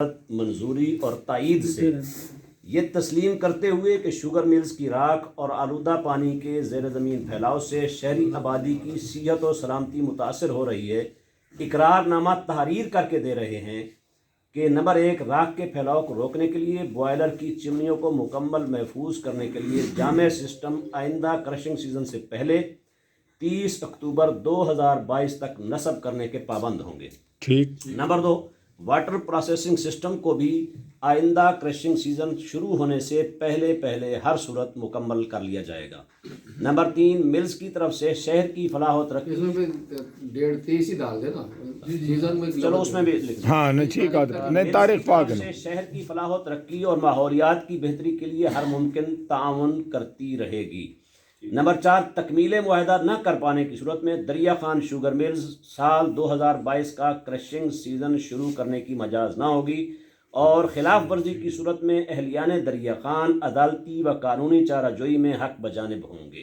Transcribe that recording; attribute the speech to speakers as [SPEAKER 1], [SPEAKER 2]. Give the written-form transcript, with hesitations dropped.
[SPEAKER 1] منظوری اور تائید سے یہ تسلیم کرتے ہوئے کہ شوگر ملز کی راکھ اور آلودہ پانی کے زیر زمین پھیلاؤ سے شہری آبادی کی صحت و سلامتی متاثر ہو رہی ہے، اقرار نامہ تحریر کر کے دے رہے ہیں کہ نمبر 1، راکھ کے پھیلاؤ کو روکنے کے لیے بوائلر کی چمنیوں کو مکمل محفوظ کرنے کے لیے جامع سسٹم آئندہ کرشنگ سیزن سے پہلے 30 اکتوبر 2022 تک نصب کرنے کے پابند ہوں گے۔
[SPEAKER 2] ٹھیک۔
[SPEAKER 1] نمبر 2، واٹر پروسیسنگ سسٹم کو بھی آئندہ کرشنگ سیزن شروع ہونے سے پہلے ہر صورت مکمل کر لیا جائے گا۔ نمبر 3، ملز کی طرف سے شہر کی فلاح و ترقی،
[SPEAKER 3] اس میں بھی 1.5 ہی ڈال دے نا سیزن میں،
[SPEAKER 1] چلو اس میں بھی لکھ دیں۔
[SPEAKER 2] ہاں نہیں ٹھیک ہے، نہیں تاریخ پاک
[SPEAKER 1] سے شہر کی فلاح و ترقی اور ماحولیات کی بہتری کے لیے ہر ممکن تعاون کرتی رہے گی۔ نمبر 4، تکمیل معاہدہ نہ کر پانے کی صورت میں دریا خان شوگر ملز سال 2022 کا کرشنگ سیزن شروع کرنے کی مجاز نہ ہوگی، اور خلاف ورزی کی صورت میں اہلیان دریا خان عدالتی و قانونی چارہ جوئی میں حق بجانب ہوں گے۔